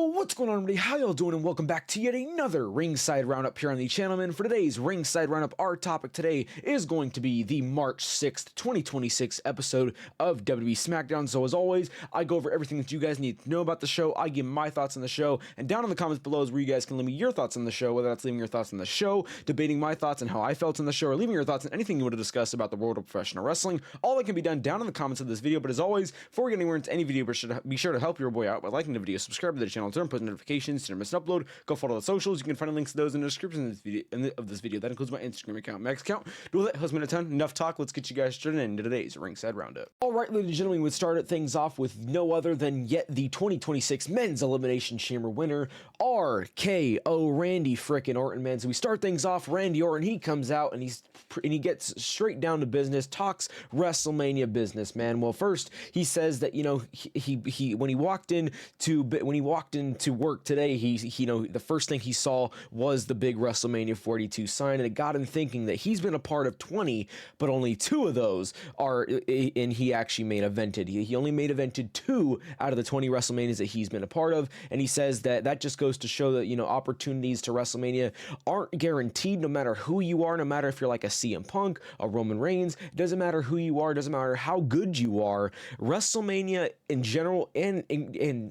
What's going on, everybody? How y'all doing? And welcome back to yet another Ringside Roundup here on the channel. And for today's Ringside Roundup, our topic today is going to be the March 6th, 2026 episode of WWE SmackDown. So as always, I go over everything that you guys need to know about the show. I give my thoughts on the show, and down in the comments below is where you guys can leave me your thoughts on the show, whether that's leaving your thoughts on the show, debating my thoughts and how I felt on the show, or leaving your thoughts on anything you want to discuss about the world of professional wrestling. All that can be done down in the comments of this video. But as always, before we get anywhere into any video, be sure to help your boy out by liking the video, subscribe to the channel, turn post notifications so you don't miss an upload. Go follow the socials. You can find links to those in the description of this video. That includes my Instagram account, Max account. Do that. Has been a ton. Enough talk. Let's get you guys straight into today's Ringside Roundup. All right, ladies and gentlemen, we started things off with no other than yet the 2026 Men's Elimination Chamber winner, RKO Randy frickin' Orton, man. So we start things off. Randy Orton, he comes out and he gets straight down to business, talks WrestleMania business, man. Well, first he says that, you know, he when he walked into work today, he you know, the first thing he saw was the big WrestleMania 42 sign, and it got him thinking that he's been a part of 20, but only 2 of those are, and he actually main evented. He only main evented 2 out of the 20 WrestleManias that he's been a part of, and he says that just goes to show that, you know, opportunities to WrestleMania aren't guaranteed, no matter who you are, no matter if you're like a CM Punk, a Roman Reigns. It doesn't matter who you are, it doesn't matter how good you are. WrestleMania in general, and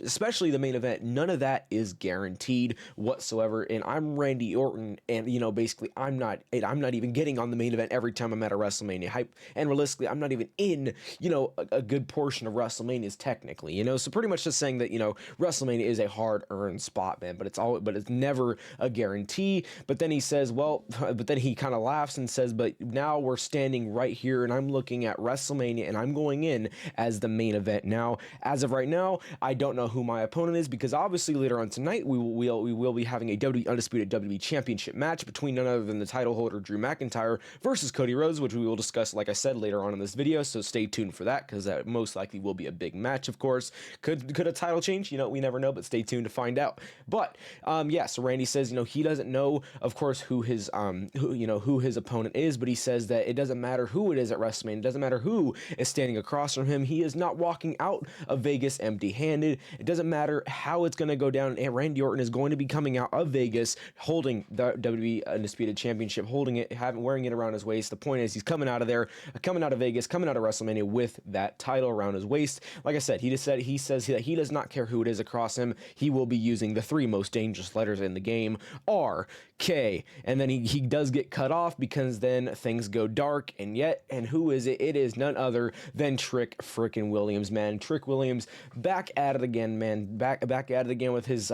especially the main event, none of that is guaranteed whatsoever. And I'm Randy Orton, and, you know, basically I'm not even getting on the main event every time I'm at a WrestleMania hype, and realistically I'm not even in, you know, a good portion of WrestleManias technically, you know. So pretty much just saying that, you know, WrestleMania is a hard-earned spot, man, but it's never a guarantee. But then he says, well, but then he kind of laughs and says, but now we're standing right here and I'm looking at WrestleMania and I'm going in as the main event. Now, as of right now, I don't know who my opponent is, because obviously later on tonight we will be having a undisputed WWE Championship match between none other than the title holder Drew McIntyre versus Cody Rhodes, which we will discuss, like I said, later on in this video. So stay tuned for that, because that most likely will be a big match. Of course, could a title change? You know, we never know, but stay tuned to find out. But yeah, so Randy says, you know, he doesn't know, of course, who his opponent is, but he says that it doesn't matter who it is at WrestleMania. It doesn't matter who is standing across from him. He is not walking out of Vegas empty-handed. It doesn't matter how it's going to go down, and Randy Orton is going to be coming out of Vegas holding the WWE Undisputed Championship, holding it, wearing it around his waist. The point is, he's coming out of Vegas, coming out of WrestleMania with that title around his waist. Like I said, he says that he does not care who it is across him. He will be using the 3 most dangerous letters in the game, R, K, and then he does get cut off, because then things go dark, and who is it? It is none other than Trick frickin' Williams, man. Trick Williams back at it again, man. Back at it again with his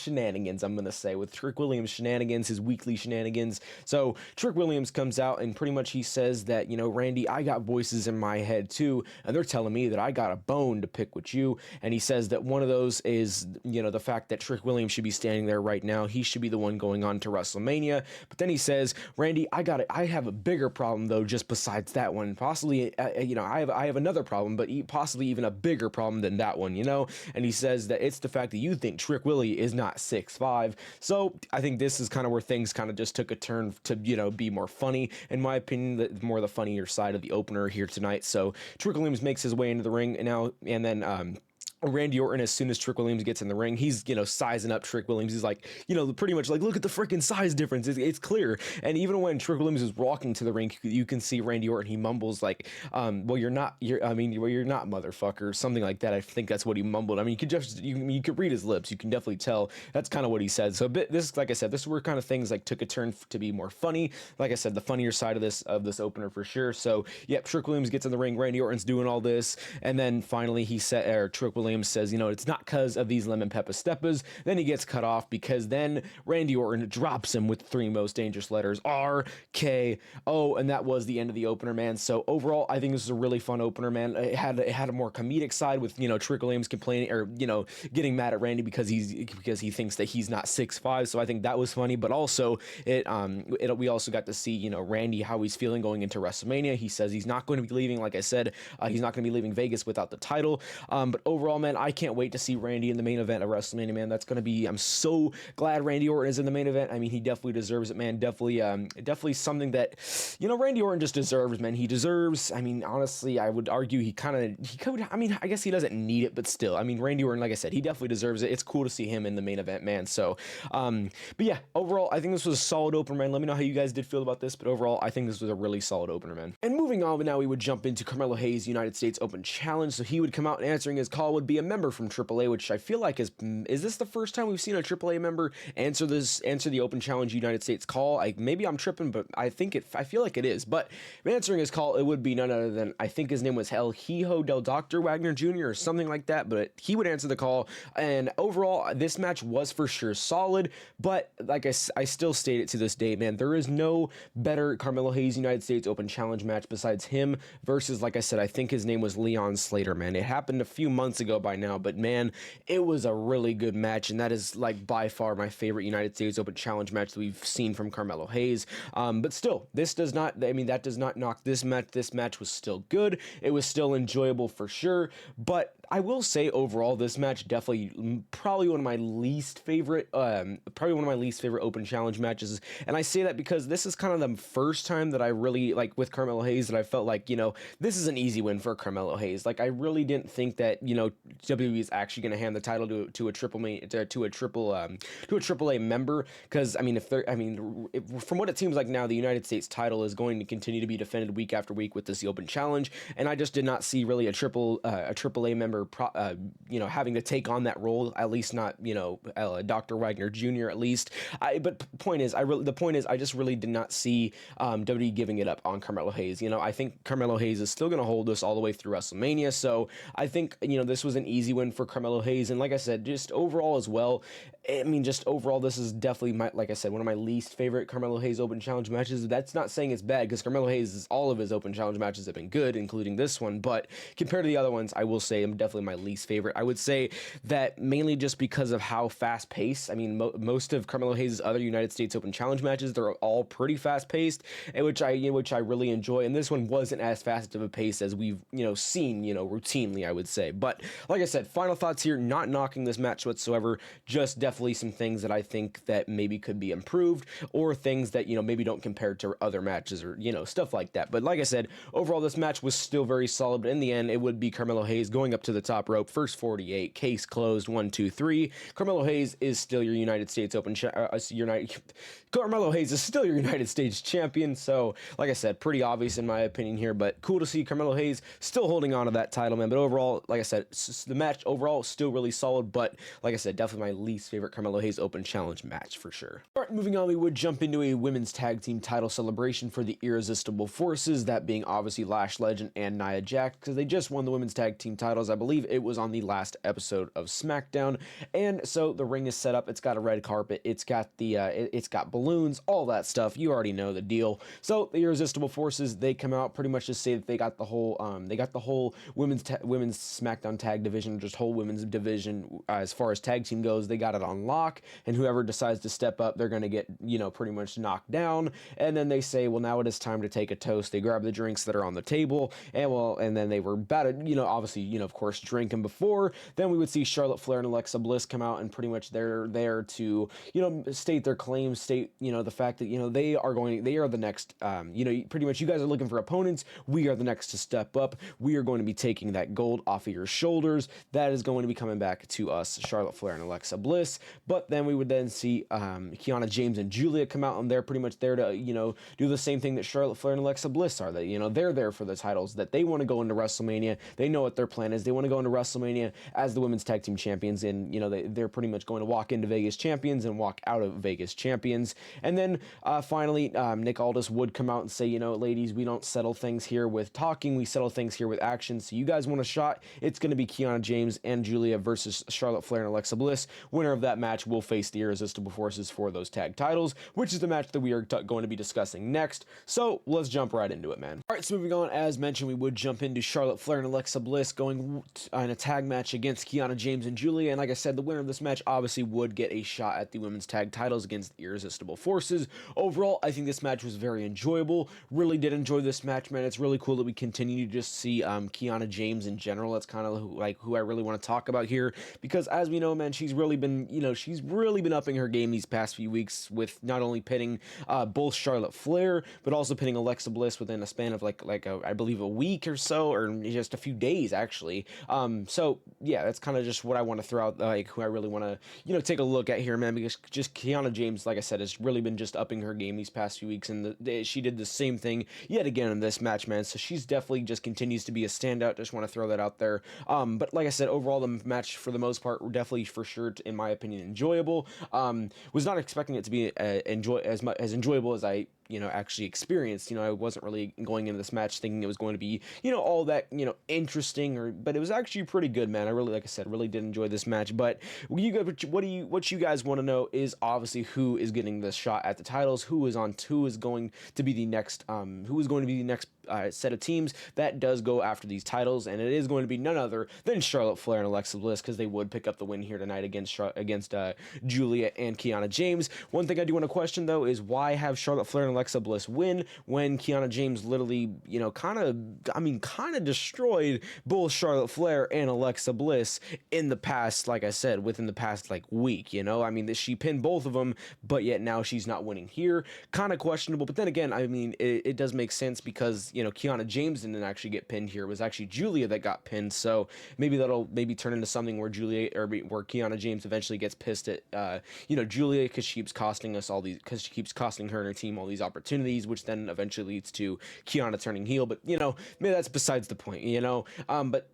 shenanigans. I'm gonna say, with Trick Williams shenanigans, his weekly shenanigans. So Trick Williams comes out and pretty much he says that, you know, Randy, I got voices in my head too, and they're telling me that I got a bone to pick with you. And he says that one of those is, you know, the fact that Trick Williams should be standing there right now. He should be the one going on to WrestleMania. But then he says, Randy, I have a bigger problem though, just besides that one. Possibly, you know, I have another problem, but possibly even a bigger problem than that one, you know. And he says that it's the fact that you think Trick Willie is not 6'5". So I think this is kind of where things kind of just took a turn to, you know, be more funny, in my opinion, more the funnier side of the opener here tonight. So Trick Williams makes his way into the ring now, and then Randy Orton, as soon as Trick Williams gets in the ring, he's, you know, sizing up Trick Williams. He's like, you know, pretty much like, look at the freaking size difference. It's clear. And even when Trick Williams is walking to the ring, you can see Randy Orton. He mumbles like, well, you're not, motherfucker, something like that. I think that's what he mumbled. I mean, you could read his lips. You can definitely tell that's kind of what he said. So this, like I said, this is where kind of things like took a turn to be more funny. Like I said, the funnier side of this opener for sure. So yeah, Trick Williams gets in the ring. Randy Orton's doing all this, and then finally Trick Williams says, you know, it's not because of these lemon pepper steppers. Then he gets cut off, because then Randy Orton drops him with the 3 most dangerous letters, R, K, O, and that was the end of the opener, man. So overall, I think this is a really fun opener, man. It had a more comedic side with, you know, Trick Williams complaining, or, you know, getting mad at Randy because he thinks that he's not 6'5". So I think that was funny, but also we also got to see, you know, Randy, how he's feeling going into WrestleMania. He says he's not going to be leaving, like I said, he's not going to be leaving Vegas without the title. But overall, man, I can't wait to see Randy in the main event of WrestleMania, man. That's going to be, I'm so glad Randy Orton is in the main event. I mean, he definitely deserves it, man. Definitely something that, Randy Orton just deserves, man. He deserves, I mean, honestly, I would argue he could, I mean, I guess he doesn't need it, but still, I mean, Randy Orton, like I said, he definitely deserves it. It's cool to see him in the main event, man. So, but yeah, overall, I think this was a solid opener, man. Let me know how you guys did feel about this, but overall, I think this was a really solid opener, man. And moving on, now we would jump into Carmelo Hayes' United States Open Challenge. So he would come out and answering his call would be a member from AAA, which I feel like is this the first time we've seen a AAA member answer the Open Challenge United States call? Maybe I'm tripping, but I feel like it is. But answering his call, it would be none other than, I think his name was El Hijo del Dr. Wagner Jr. or something like that, but he would answer the call. And overall, this match was for sure solid, but like I still state it to this day, man, there is no better Carmelo Hayes United States Open Challenge match besides him versus, like I said, I think his name was Leon Slater, man. It happened a few months ago by now, but man, it was a really good match, and that is like by far my favorite United States Open Challenge match that we've seen from Carmelo Hayes. But still, this does not, I mean, that does not knock this match. This match was still good. It was still enjoyable for sure, but I will say overall, this match definitely probably one of my least favorite Open Challenge matches. And I say that because this is kind of the first time that I really, like, with Carmelo Hayes, that I felt like, this is an easy win for Carmelo Hayes. Like, I really didn't think that, WWE is actually going to hand the title to a AAA member, because I mean, from what it seems like now, the United States title is going to continue to be defended week after week with this Open Challenge, and I just did not see really a AAA member having to take on that role, at least not Dr. Wagner Jr. at least. But the point is, I just really did not see WWE giving it up on Carmelo Hayes. I think Carmelo Hayes is still going to hold this all the way through WrestleMania, so I think this was an easy win for Carmelo Hayes. And like I said, just overall as well, I mean, just overall, this is definitely like I said, one of my least favorite Carmelo Hayes Open Challenge matches. That's not saying it's bad, because Carmelo Hayes, all of his Open Challenge matches have been good, including this one, but compared to the other ones, I will say I'm definitely my least favorite. I would say that mainly just because of how fast paced. I mean, most of Carmelo Hayes' other United States Open Challenge matches, they're all pretty fast paced, and which I really enjoy. And this one wasn't as fast of a pace as we've seen routinely, I would say. But like I said, final thoughts here, not knocking this match whatsoever, just definitely some things that I think that maybe could be improved, or things that maybe don't compare to other matches, or stuff like that. But like I said, overall this match was still very solid. But in the end, it would be Carmelo Hayes going up to the top rope, first 48, case closed, 1, 2, 3. Carmelo Hayes is still your United States Open Carmelo Hayes is still your United States champion. So like I said, pretty obvious in my opinion here, but cool to see Carmelo Hayes still holding on to that title, man. But overall, like I said, the match overall still really solid, but like I said, definitely my least favorite Carmelo Hayes Open Challenge match for sure. All right, moving on, we would jump into a women's tag team title celebration for the Irresistible Forces, that being obviously Lash Legend and Nia Jax, because they just won the women's tag team titles. I believe it was on the last episode of SmackDown. And so the ring is set up, it's got a red carpet, it's got it's got balloons, all that stuff. You already know the deal. So the Irresistible Forces, they come out pretty much to say that they got the whole women's SmackDown tag division, just whole women's division as far as tag team goes, they got it on lock, and whoever decides to step up, they're going to get pretty much knocked down. And then they say, well, now it is time to take a toast. They grab the drinks that are on the table, and then they were about to obviously of course drink them before. Then we would see Charlotte Flair and Alexa Bliss come out, and pretty much they're there to state their claims, state the fact that they are the next, pretty much, you guys are looking for opponents, we are the next to step up, we are going to be taking that gold off of your shoulders, that is going to be coming back to us, Charlotte Flair and Alexa Bliss. But then we would then see Kiana James and Julia come out, and they're pretty much there to do the same thing that Charlotte Flair and Alexa Bliss are. That they're there for the titles, that they want to go into WrestleMania, they know what their plan is, they want to go into WrestleMania as the women's tag team champions, and they're pretty much going to walk into Vegas champions and walk out of Vegas champions. And then finally Nick Aldis would come out and say, ladies, we don't settle things here with talking, we settle things here with action. So you guys want a shot, it's going to be Kiana James and Julia versus Charlotte Flair and Alexa Bliss. Winner of that match will face the Irresistible Forces for those tag titles, which is the match that we are going to be discussing next. So let's jump right into it, man. All right, so moving on, as mentioned, we would jump into Charlotte Flair and Alexa Bliss going in a tag match against Kiana James and Julia. And like I said, the winner of this match obviously would get a shot at the women's tag titles against the Irresistible Forces. Overall, I think this match was very enjoyable. Really did enjoy this match, man. It's really cool that we continue to just see Kiana James in general. That's kind of like who I really want to talk about here, because as we know, man, she's really been upping her game these past few weeks with not only pinning both Charlotte Flair, but also pinning Alexa Bliss within a span of I believe a week or so, or just a few days actually. So yeah, that's kind of just what I want to throw out, like who I really want to take a look at here, man, because just Kiana James, like I said, has really been just upping her game these past few weeks, and she did the same thing yet again in this match, man. So she's definitely just continues to be a standout. Just want to throw that out there. But like I said, overall the match for the most part were definitely for sure, in my opinion, enjoyable. Was not expecting it to be as enjoyable as I actually experienced. I wasn't really going into this match thinking it was going to be, all that, interesting, but it was actually pretty good, man. I really, like I said, really did enjoy this match. But what you guys want to know is obviously who is getting this shot at the titles, who is going to be the next set of teams that does go after these titles, and it is going to be none other than Charlotte Flair and Alexa Bliss, because they would pick up the win here tonight against Julia and Kiana James. One thing I do want to question though is why have Charlotte Flair and Alexa Bliss win when Kiana James literally, kind of destroyed both Charlotte Flair and Alexa Bliss in the past, like I said, within the past week. She pinned both of them, but yet now she's not winning here. Kind of questionable, but then again, it does make sense because Kiana James didn't actually get pinned here. It was actually Julia that got pinned, so maybe that'll turn into something where where Kiana James eventually gets pissed at Julia, because she keeps costing her and her team all these opportunities, which then eventually leads to Kiana turning heel. But maybe that's besides the point. But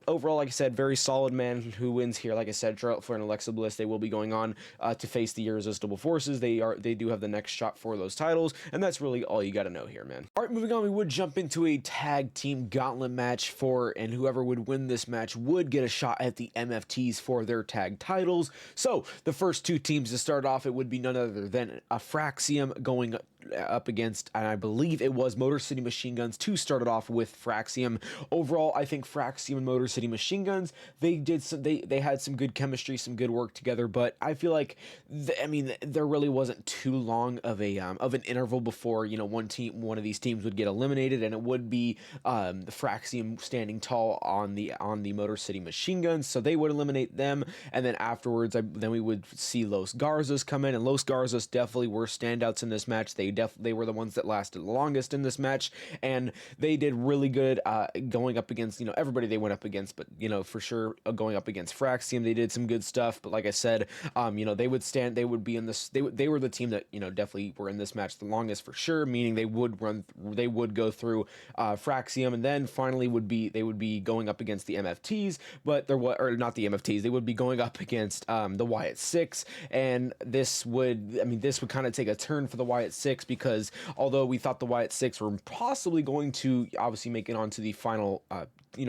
overall, like I said, very solid, man. Who wins here? Like I said, Charlotte Flair and Alexa Bliss. They will be going on to face the Irresistible Forces. They do have the next shot for those titles, and that's really all you got to know here, man. All right, moving on, we would jump into a tag team gauntlet match and whoever would win this match would get a shot at the MFTs for their tag titles. So the first two teams to start off, it would be none other than Fraxium going up against, and I believe it was Motor City Machine Guns to start it off with Fraxium. Overall, I think Fraxium and Motor City Machine Guns, they had some good chemistry, some good work together, but I feel like there really wasn't too long of an interval before one of these teams would get eliminated, and it would be the Fraxium standing tall on the Motor City Machine Guns, so they would eliminate them, and then afterwards then we would see Los Garzas come in, and Los Garzas definitely were standouts in this match. They were the ones that lasted the longest in this match, and they did really good going up against everybody they went up against, but for sure going up against Fraxium, they did some good stuff. But like I said, they would be in this, they were the team that definitely were in this match the longest for sure, meaning they would go through Fraxium, and then finally they would be going up against the MFTs, but not the MFTs, they would be going up against the Wyatt Six, and this would kind of take a turn for the Wyatt Six, because although we thought the Wyatt Six were possibly going to obviously make it onto the final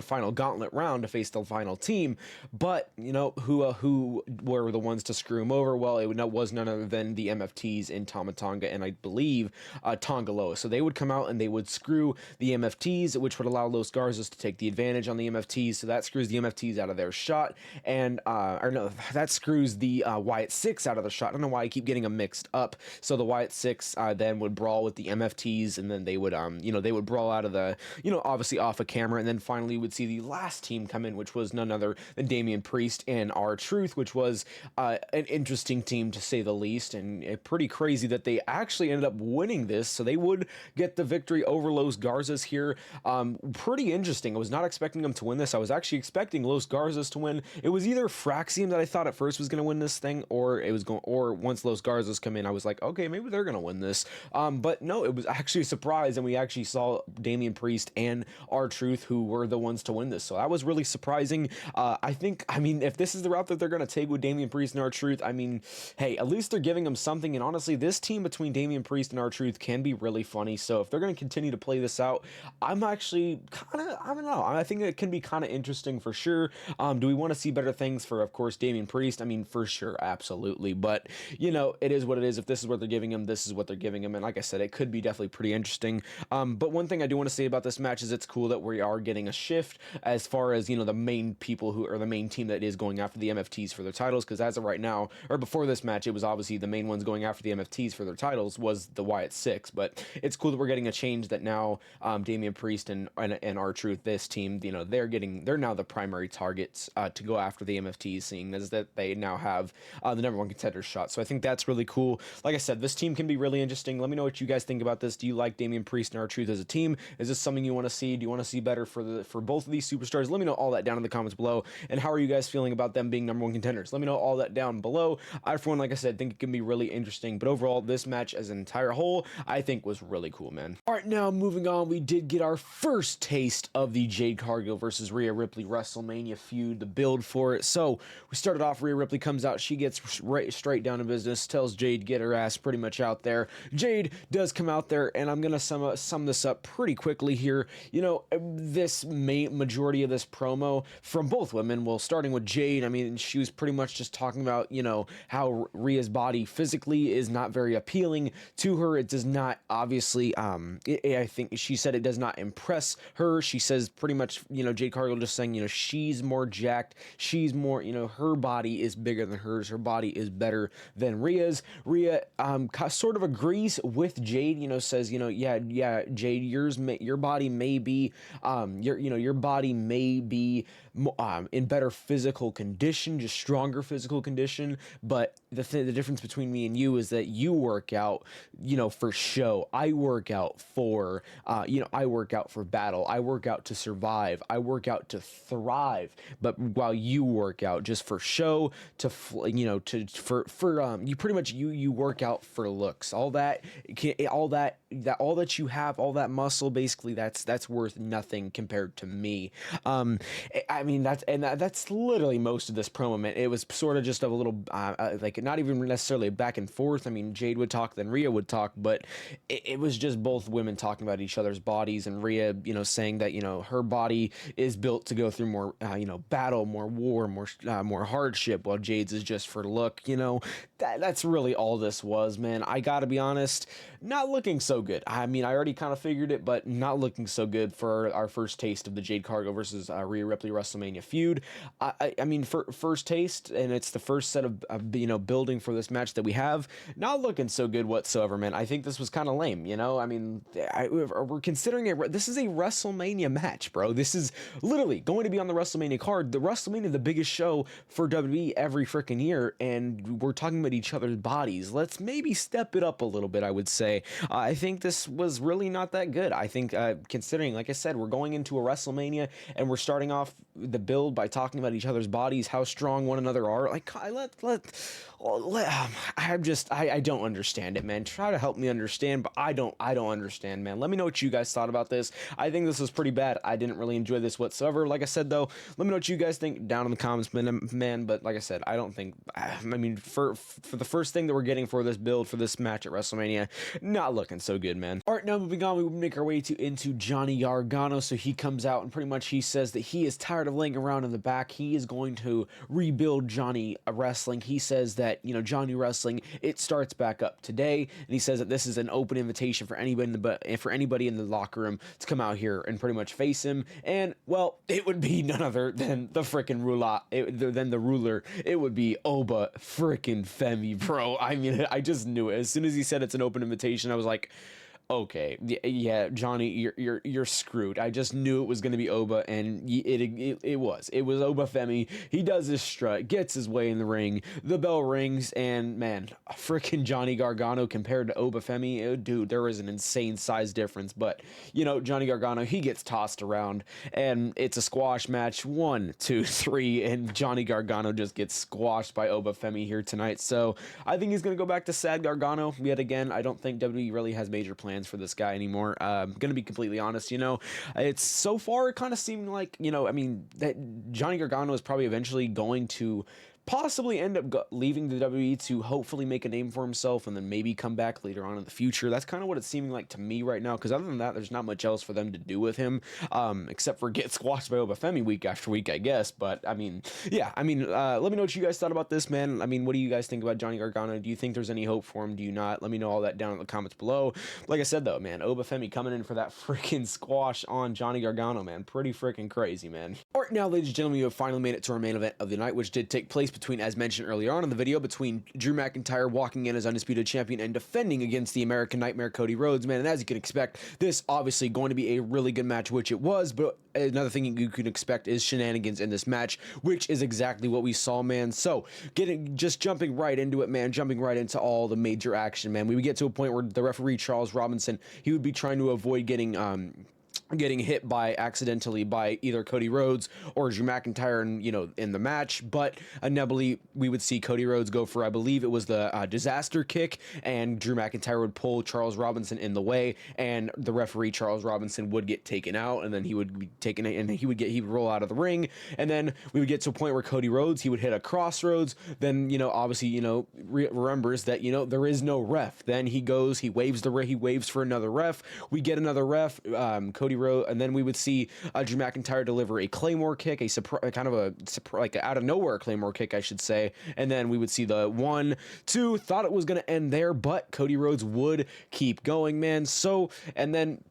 final gauntlet round to face the final team, but who were the ones to screw him over? Well, it was none other than the MFTs in Tama Tonga and I believe Tongaloa. So they would come out and they would screw the MFTs, which would allow Los Garzas to take the advantage on the MFTs. So that screws the MFTs out of their shot, and that screws the Wyatt Six out of the shot. I don't know why I keep getting them mixed up. So the Wyatt Six then would brawl with the MFTs, and then they would they would brawl out of the obviously off of camera, and then finally would see the last team come in, which was none other than Damian Priest and R-Truth, which was an interesting team to say the least, and pretty crazy that they actually ended up winning this, so they would get the victory over Los Garzas here. Pretty interesting. I was not expecting them to win this. I was actually expecting Los Garzas to win. It was either Fraxium that I thought at first was going to win this thing, or once Los Garzas come in, I was like, okay, maybe they're going to win this. But no, it was actually a surprise, and we actually saw Damian Priest and R-Truth, who were the ones to win this. So that was really surprising. I mean, if this is the route that they're going to take with Damian Priest and R-Truth, I mean, hey, at least they're giving them something. And honestly, this team between Damian Priest and R-Truth can be really funny. So if they're going to continue to play this out, I'm actually I don't know. I think it can be kind of interesting for sure. Do we want to see better things for, of course, Damian Priest? I mean, for sure, absolutely. But, you know, it is what it is. If this is what they're giving him, this is what they're giving him. And like I said, it could be definitely pretty interesting. But one thing I do want to say about this match is it's cool that we are getting a shift as far as, you know, the main people who are the main team that is going after the MFTs for their titles. Because as of right now, or before this match, it was obviously the main ones going after the MFTs for their titles was the Wyatt Six. But it's cool that we're getting a change that now Damian Priest and R-Truth, this team, you know, they're now the primary targets to go after the MFTs, seeing as that they now have the number one contender shot. So I think that's really cool. Like I said, this team can be really interesting. Let me know what you guys think about this. Do you like Damian Priest and R-Truth as a team? Is this something you want to see? Do you want to see better for both of these superstars? Let me know all that down in the comments below. And how are you guys feeling about them being number one contenders? Let me know all that down below. I, for one, like I said, think it can be really interesting. But overall, this match as an entire whole, I think was really cool, man. All right, now moving on, we did get our first taste of the Jade Cargill versus Rhea Ripley WrestleMania feud, the build for it. So we started off, Rhea Ripley comes out, she gets straight down to business, tells Jade get her ass pretty much out there. Jade does come out there, and I'm gonna sum this up pretty quickly here. You know, this majority of this promo from both women, well, starting with Jade, I mean, she was pretty much just talking about, you know, how Rhea's body physically is not very appealing to her. It does not, obviously, I think she said it does not impress her. She says pretty much, you know, Jade Cargill just saying, you know, she's more jacked, she's more, you know, her body is bigger than hers, her body is better than Rhea's. Rhea sort of agrees with Jade, you know, says, you know, yeah, Jade, your body may be, your body may be in better physical condition, just stronger physical condition, but the difference between me and you is that you work out, you know, for show. I work out for, I work out for battle. I work out to survive. I work out to thrive. But while you work out just for show, you pretty much you work out for looks. All that you have, all that muscle, basically, that's worth nothing compared to me. I mean, that's literally most of this promo, man. It was sort of just a little like not even necessarily back and forth. I mean, Jade would talk, then Rhea would talk, but it was just both women talking about each other's bodies, and Rhea, you know, saying that, you know, her body is built to go through more, battle, more war, more hardship, while Jade's is just for look. You know, that's really all this was, man. I gotta be honest, not looking so good. I mean, I already kind of figured it, but not looking so good for our first taste of the Jade Cargill versus Rhea Ripley WrestleMania feud. I mean, for first taste, and it's the first set of building for this match that we have, not looking so good whatsoever, man. I think this was kind of lame, you know. I mean, we're considering this is a WrestleMania match, bro. This is literally going to be on the WrestleMania card. The WrestleMania, the biggest show for WWE every freaking year, and we're talking about each other's bodies. Let's maybe step it up a little bit, I would say. I think this was really not that good. I think, considering, like I said, we're going into a WrestleMania, and we're starting off the build by talking about each other's bodies, how strong one another are. Like, I don't understand it, man. Try to help me understand, but I don't understand, man. Let me know what you guys thought about this. I think this was pretty bad. I didn't really enjoy this whatsoever. Like I said, though, let me know what you guys think down in the comments, man. But like I said, I don't think, I mean, for the first thing that we're getting for this build, for this match at WrestleMania, not looking so good, man. All right, now moving on, we make our way into Johnny Gargano. So he comes out, and pretty much he says that he is tired of laying around in the back. He is going to rebuild Johnny Wrestling. He says that, you know, Johnny Wrestling, it starts back up today, and he says that this is an open invitation for anybody in the locker room to come out here and pretty much face him. And, well, it would be none other than the freaking ruler. It would be Oba freaking Femi, bro. I mean, I just knew it. As soon as he said it's an open invitation, I was like, okay, yeah, Johnny, you're screwed. I just knew it was going to be Oba, and it was Oba Femi. He does his strut, gets his way in the ring, the bell rings, and man, freaking Johnny Gargano compared to Oba Femi, dude, there is an insane size difference. But, you know, Johnny Gargano, he gets tossed around, and it's a squash match, 1, 2, 3, and Johnny Gargano just gets squashed by Oba Femi here tonight. So I think he's going to go back to Sad Gargano yet again. I don't think WWE really has major plans stands for this guy anymore. Gonna be completely honest, you know, it's so far kind of seeming like, you know, I mean, that Johnny Gargano is probably eventually going to possibly end up leaving the WWE to hopefully make a name for himself and then maybe come back later on in the future. That's kind of what it's seeming like to me right now, because other than that, there's not much else for them to do with him, except for get squashed by Obafemi week after week, I guess. But I mean, yeah, I mean, let me know what you guys thought about this, man. I mean, what do you guys think about Johnny Gargano? Do you think there's any hope for him? Do you not? Let me know all that down in the comments below. Like I said, though, man, Obafemi coming in for that freaking squash on Johnny Gargano, man. Pretty freaking crazy, man. All right, now, ladies and gentlemen, we have finally made it to our main event of the night, which did take place between, as mentioned earlier on in the video, between Drew McIntyre walking in as undisputed champion and defending against the American Nightmare Cody Rhodes, man. And as you can expect, this obviously going to be a really good match, which it was, but another thing you can expect is shenanigans in this match, which is exactly what we saw, man. So just jumping right into it, man, jumping right into all the major action, man. We would get to a point where the referee, Charles Robinson, he would be trying to avoid getting hit by accidentally by either Cody Rhodes or Drew McIntyre in the match, but inevitably we would see Cody Rhodes go for, I believe it was the disaster kick, and Drew McIntyre would pull Charles Robinson in the way, and the referee Charles Robinson would get taken out, and then he would be taken, and he would roll out of the ring, and then we would get to a point where Cody Rhodes, he would hit a crossroads, then obviously remembers that there is no ref, then he waves for another ref, we get another ref, Cody Rhodes, and then we would see Drew McIntyre deliver a Claymore kick, like out of nowhere Claymore kick, I should say, and then we would see the 1, 2, thought it was going to end there, but Cody Rhodes would keep going, man. So, and then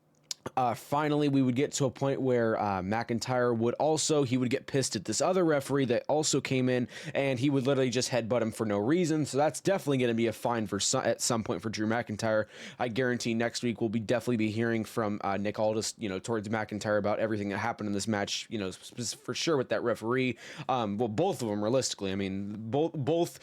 finally, we would get to a point where McIntyre he would get pissed at this other referee that also came in, and he would literally just headbutt him for no reason. So that's definitely going to be a fine at some point for Drew McIntyre. I guarantee next week we'll definitely be hearing from Nick Aldis, towards McIntyre about everything that happened in this match, for sure with that referee. Well, both of them realistically. I mean, both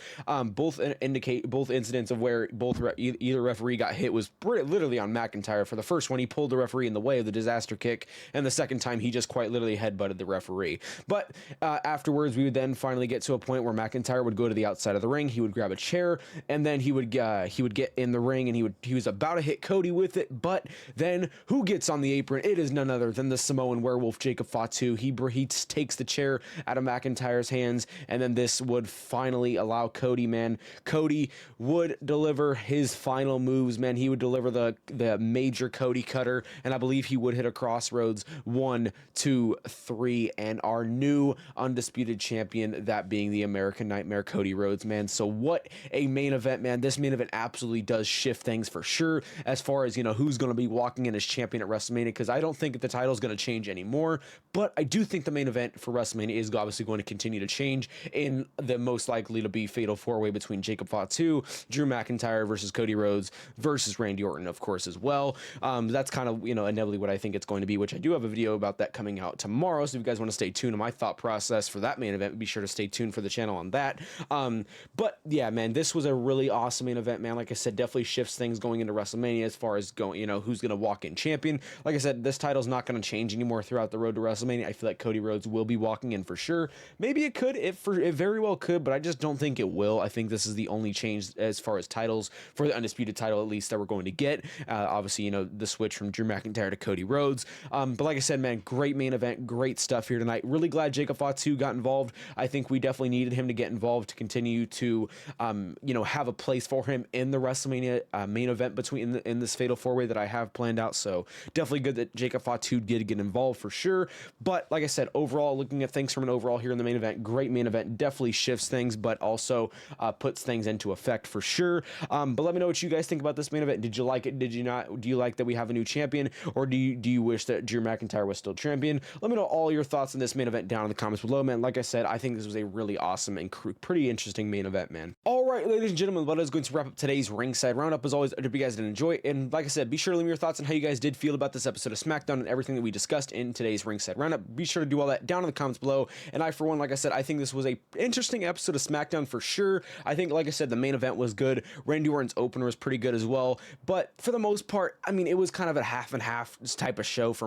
incidents of where either referee got hit was literally on McIntyre. For the first one, he pulled the referee in the way of the disaster kick, and the second time he just quite literally headbutted the referee. But afterwards, we would then finally get to a point where McIntyre would go to the outside of the ring, he would grab a chair, and then he would get in the ring, and he was about to hit Cody with it, but then who gets on the apron? It is none other than the Samoan werewolf Jacob Fatu. He takes the chair out of McIntyre's hands, and then this would finally allow Cody would deliver his final moves, man. He would deliver the major Cody cutter, and I believe he would hit a crossroads 1, 2, 3, and our new undisputed champion, that being the American Nightmare Cody Rhodes, man. So what a main event, man. This main event absolutely does shift things for sure as far as who's going to be walking in as champion at WrestleMania, because I don't think that the title is going to change anymore, but I do think the main event for WrestleMania is obviously going to continue to change in the most likely to be fatal 4-way between Jacob Fatu, Drew McIntyre versus Cody Rhodes versus Randy Orton, of course, as well. That's kind of inevitably what I think it's going to be, which I do have a video about that coming out tomorrow, so if you guys want to stay tuned to my thought process for that main event, be sure to stay tuned for the channel on that. But yeah, man, this was a really awesome main event, man. Like I said, definitely shifts things going into WrestleMania as far as going, who's going to walk in champion. Like I said, this title's not going to change anymore throughout the road to WrestleMania. I feel like Cody Rhodes will be walking in for sure. Maybe it could, it very well could, but I just don't think it will. I think this is the only change as far as titles for the undisputed title, at least, that we're going to get. Obviously, the switch from Drew McIntyre to Cody Rhodes. But like I said, man, great main event, great stuff here tonight. Really glad Jacob Fatu got involved. I think we definitely needed him to get involved to continue to, have a place for him in the WrestleMania main event in this fatal 4-way that I have planned out. So definitely good that Jacob Fatu did get involved for sure. But like I said, overall, looking at things from an overall here in the main event, great main event, definitely shifts things, but also puts things into effect for sure. But let me know what you guys think about this main event. Did you like it? Did you not? Do you like that we have a new champion, or do you wish that Drew McIntyre was still champion? Let me know all your thoughts on this main event down in the comments below, man. Like I said, I think this was a really awesome and pretty interesting main event, man. All right, ladies and gentlemen, that is going to wrap up today's Ringside Roundup. As always, I hope you guys did enjoy, and like I said, be sure to leave me your thoughts on how you guys did feel about this episode of SmackDown and everything that we discussed in today's Ringside Roundup. Be sure to do all that down in the comments below. And I, for one, like I said, I think this was a interesting episode of SmackDown for sure. I think, like I said, the main event was good. Randy Orton's opener was pretty good as well. But for the most part, I mean, it was kind of a half and half. half type of show for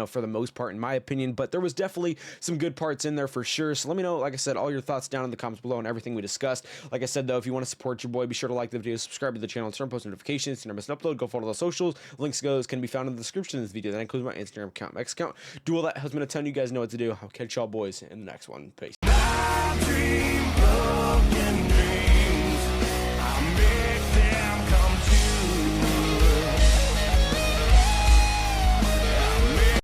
for the most part, in my opinion, but there was definitely some good parts in there for sure. So let me know, like I said, all your thoughts down in the comments below on everything we discussed. Like I said, though, if you want to support your boy, be sure to like the video, subscribe to the channel, turn on post notifications to never miss an upload. Go follow the socials. Links to those can be found in the description of this video. That includes my Instagram account, my X account. Do all that. Has been a ton. You guys know what to do. I'll catch y'all boys in the next one. Peace.